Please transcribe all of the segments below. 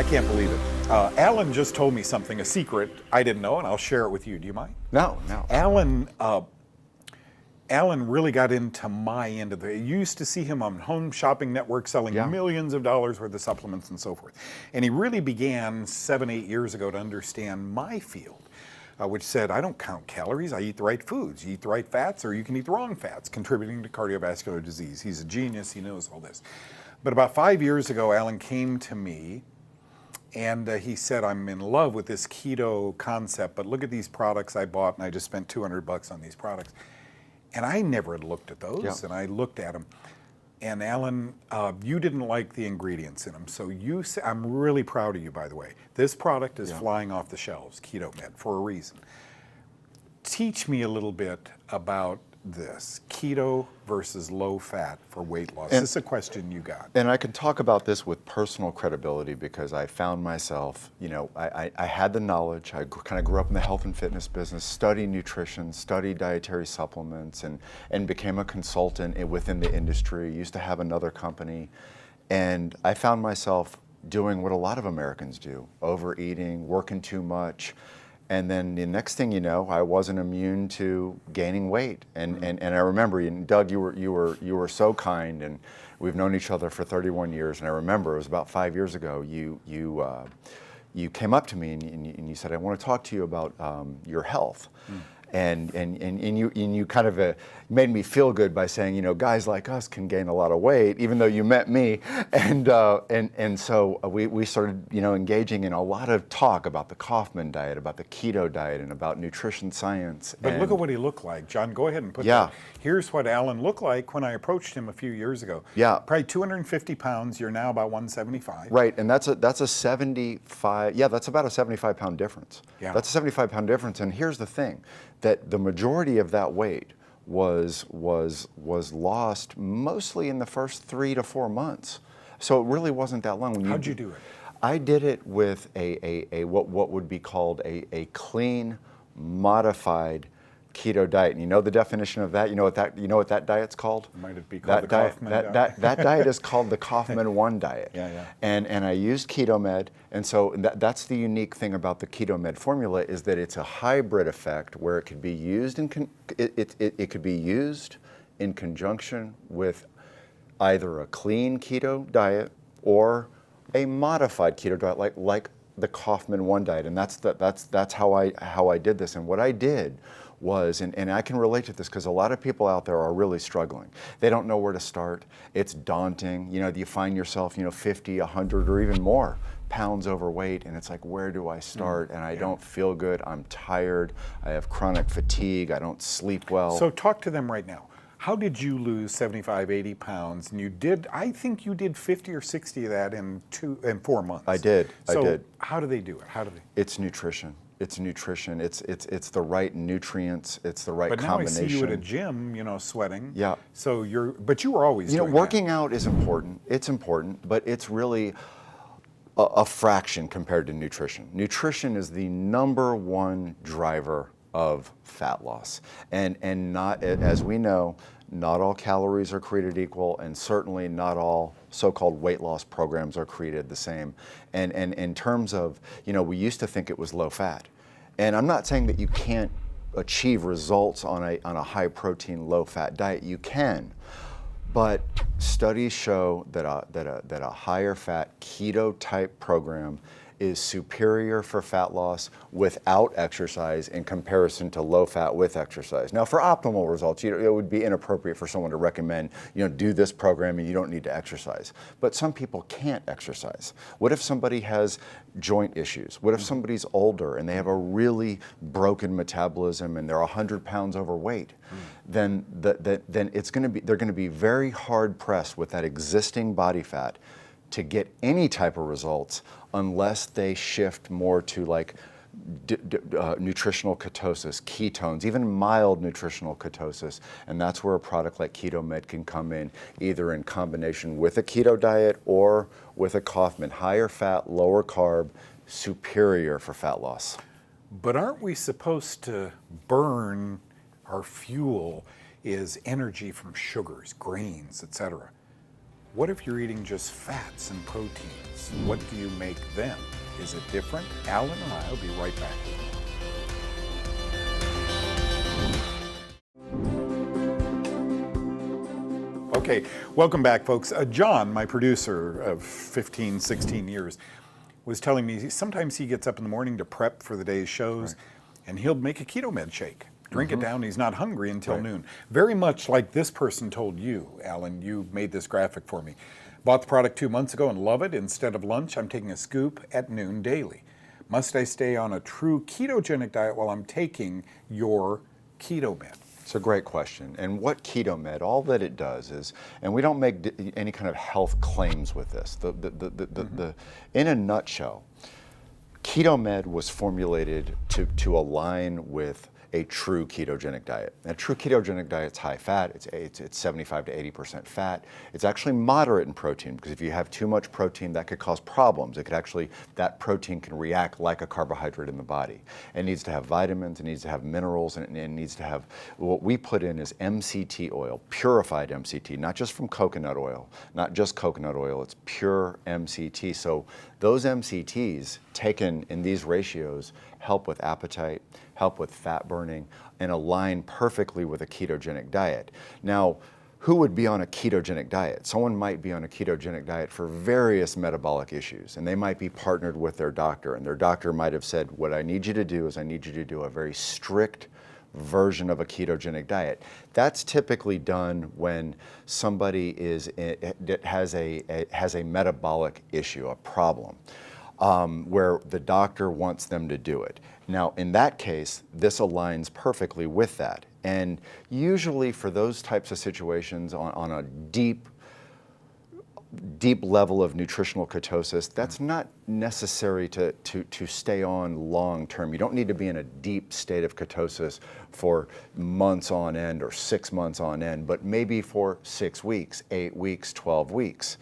I can't believe it. Alan just told me something, a secret I didn't know, and I'll share it with you. Do you mind? No. Alan really got into my end of it. You used to see him on Home Shopping Network selling millions of dollars worth of supplements and so forth. And he really began 7, 8 years ago to understand my field, which said, I don't count calories, I eat the right foods. You eat the right fats, or you can eat the wrong fats, contributing to cardiovascular disease. He's a genius, he knows all this. But about 5 years ago, Alan came to me and he said, I'm in love with this keto concept, but look at these products I bought, and I just spent $200 on these products. And I never had looked at those, and I looked at them. And Alan, you didn't like the ingredients in them, so I'm really proud of you, by the way. This product is flying off the shelves, Ketomed, for a reason. Teach me a little bit about this, keto versus low fat for weight loss. This is a question you got. And I can talk about this with personal credibility because I found myself, I had the knowledge. I kind of grew up in the health and fitness business, studied nutrition, studied dietary supplements, and became a consultant within the industry. Used to have another company. And I found myself doing what a lot of Americans do, overeating, working too much. And then the next thing you know, I wasn't immune to gaining weight. And I remember, Doug, you were so kind, and we've known each other for 31 years. And I remember it was about 5 years ago. You came up to me and you said, I want to talk to you about your health. And you kind of made me feel good by saying, guys like us can gain a lot of weight, even though you met me. And so we started, engaging in a lot of talk about the Kaufman diet, about the keto diet, and about nutrition science. But look at what he looked like. John, go ahead and put that. Here's what Alan looked like when I approached him a few years ago. Probably 250 pounds. You're now about 175. Right, and that's a 75. Yeah, that's about a 75-pound difference. That's a 75-pound difference. And here's the thing, that the majority of that weight was lost mostly in the first 3 to 4 months. So it really wasn't that long. How'd you do it? I did it with a what would be called a clean, modified keto diet. And you know the definition of that? You know what that diet's called? Might it be called the Kaufman diet? That diet is called the Kaufman 1 diet. And I used Ketomed, and so that's the unique thing about the Ketomed formula, is that it's a hybrid effect where it could be used it could be used in conjunction with either a clean keto diet or a modified keto diet, like the Kaufman 1 diet. And that's how I did this. And what I did was, and I can relate to this because a lot of people out there are really struggling. They don't know where to start. It's daunting. You find yourself, 50, 100, or even more pounds overweight, and it's like, where do I start? And I don't feel good. I'm tired. I have chronic fatigue. I don't sleep well. So talk to them right now. How did you lose 75, 80 pounds? And I think you did 50 or 60 of that in 4 months. I did. So how do they do it? It's nutrition. It's nutrition. It's the right nutrients. It's the right combination. But now I see you at a gym, sweating. Yeah. So but you were always doing working out is important. It's important, but it's really a fraction compared to nutrition. Nutrition is the #1 driver of fat loss, and not, as we know, not all calories are created equal, and certainly not all so-called weight loss programs are created the same. And in terms of, we used to think it was low fat, and I'm not saying that you can't achieve results on a high protein, low fat diet. You can, but studies show that a higher fat keto type program is superior for fat loss without exercise in comparison to low fat with exercise. Now, for optimal results, it would be inappropriate for someone to recommend, do this program and you don't need to exercise. But some people can't exercise. What if somebody has joint issues? What if somebody's older and they have a really broken metabolism and they're 100 pounds overweight? Then they're going to be very hard pressed with that existing body fat to get any type of results unless they shift more to like nutritional ketosis, ketones, even mild nutritional ketosis. And that's where a product like Ketomed can come in, either in combination with a keto diet or with a Kaufman. Higher fat, lower carb, superior for fat loss. But aren't we supposed to burn our fuel is energy from sugars, grains, etc.? What if you're eating just fats and proteins? What do you make then? Is it different? Alan and I will be right back with you. Okay, welcome back, folks. John, my producer of 15, 16 years, was telling me sometimes he gets up in the morning to prep for the day's shows, and he'll make a Ketomed shake. Drink it down, he's not hungry until noon. Very much like this person told you, Alan, you made this graphic for me. Bought the product 2 months ago and love it. Instead of lunch, I'm taking a scoop at noon daily. Must I stay on a true ketogenic diet while I'm taking your Ketomed? It's a great question. And what Ketomed, all that it does is, and we don't make any kind of health claims with this. In a nutshell, Ketomed was formulated to align with a true ketogenic diet. And a true ketogenic diet's high fat, it's 75 to 80% fat. It's actually moderate in protein, because if you have too much protein, that could cause problems. It could actually, that protein can react like a carbohydrate in the body. It needs to have vitamins, it needs to have minerals, and it needs to have, what we put in is MCT oil, purified MCT, not just from coconut oil, not just coconut oil, it's pure MCT. So those MCTs taken in these ratios help with appetite, help with fat burning, and align perfectly with a ketogenic diet. Now, who would be on a ketogenic diet? Someone might be on a ketogenic diet for various metabolic issues, and they might be partnered with their doctor, and their doctor might have said, what I need you to do is I need you to do a very strict version of a ketogenic diet. That's typically done when somebody has a metabolic issue, a problem, where the doctor wants them to do it. Now, in that case, this aligns perfectly with that. And usually for those types of situations on a deep level of nutritional ketosis, that's not necessary to stay on long term. You don't need to be in a deep state of ketosis for months on end or 6 months on end, but maybe for 6 weeks, 8 weeks, 12 weeks.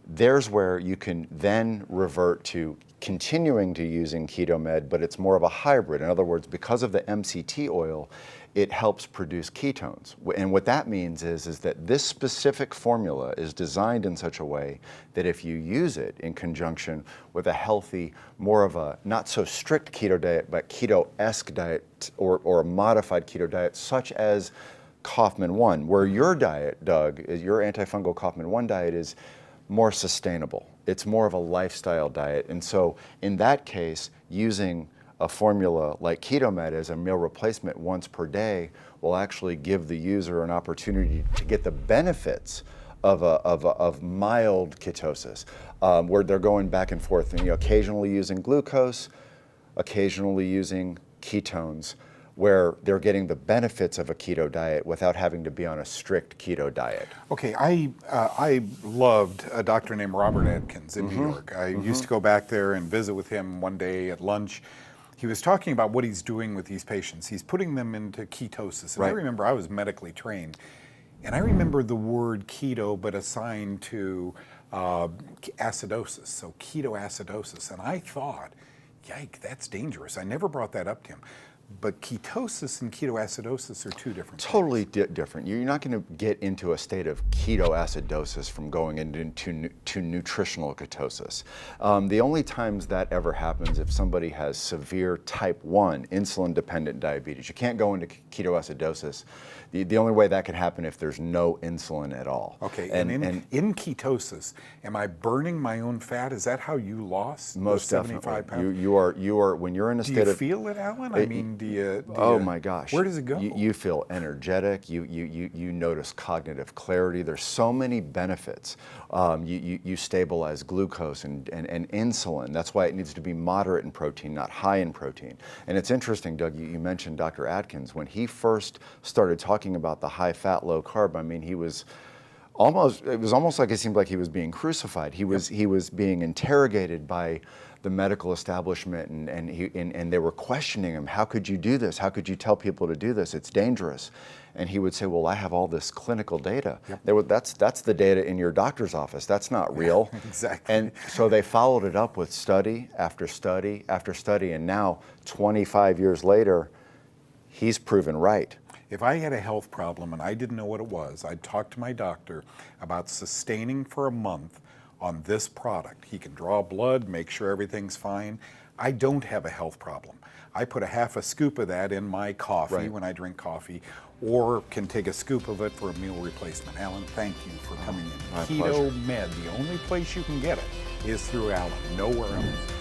There's where you can then revert to continuing to using Ketomed, but it's more of a hybrid. In other words, because of the MCT oil, it helps produce ketones. And what that means is that this specific formula is designed in such a way that if you use it in conjunction with a healthy, more of a not so strict keto diet, but keto-esque diet or a modified keto diet, such as Kaufman 1, where your diet, Doug, is your antifungal Kaufman 1 diet is more sustainable. It's more of a lifestyle diet. And so in that case, using a formula like Ketomed as a meal replacement once per day will actually give the user an opportunity to get the benefits of mild ketosis, where they're going back and forth and occasionally using glucose, occasionally using ketones, where they're getting the benefits of a keto diet without having to be on a strict keto diet. Okay, I loved a doctor named Robert Atkins in New York. I used to go back there and visit with him one day at lunch. He was talking about what he's doing with these patients. He's putting them into ketosis. And I remember I was medically trained, and I remember the word keto, but assigned to acidosis, so ketoacidosis. And I thought, yike, that's dangerous. I never brought that up to him. But ketosis and ketoacidosis are two different things. Totally different. You're not going to get into a state of ketoacidosis from going into nutritional ketosis. The only times that ever happens if somebody has severe type 1 insulin-dependent diabetes. You can't go into ketoacidosis. The only way that can happen if there's no insulin at all. Okay, and in ketosis, am I burning my own fat? Is that how you lost most those 75 definitely. pounds? You are when you're in a state of... Do you feel it, Alan? I mean, oh my gosh. Where does it go? You feel energetic, you notice cognitive clarity. There's so many benefits. You stabilize glucose and insulin. That's why it needs to be moderate in protein, not high in protein. And it's interesting, Doug, you mentioned Dr. Atkins. When he first started talking about the high fat, low carb, I mean, it was almost like it seemed like he was being crucified. He was being interrogated by the medical establishment, and they were questioning him. How could you do this? How could you tell people to do this? It's dangerous. And he would say, well, I have all this clinical data. Yep. That's the data in your doctor's office. That's not real. Exactly. And so they followed it up with study after study after study, and now 25 years later, he's proven right. If I had a health problem and I didn't know what it was, I'd talk to my doctor about sustaining for a month on this product. He can draw blood, make sure everything's fine. I don't have a health problem. I put a half a scoop of that in my coffee when I drink coffee, or can take a scoop of it for a meal replacement. Alan, thank you for coming in. My pleasure. Ketomed, the only place you can get it is through Alan, nowhere else.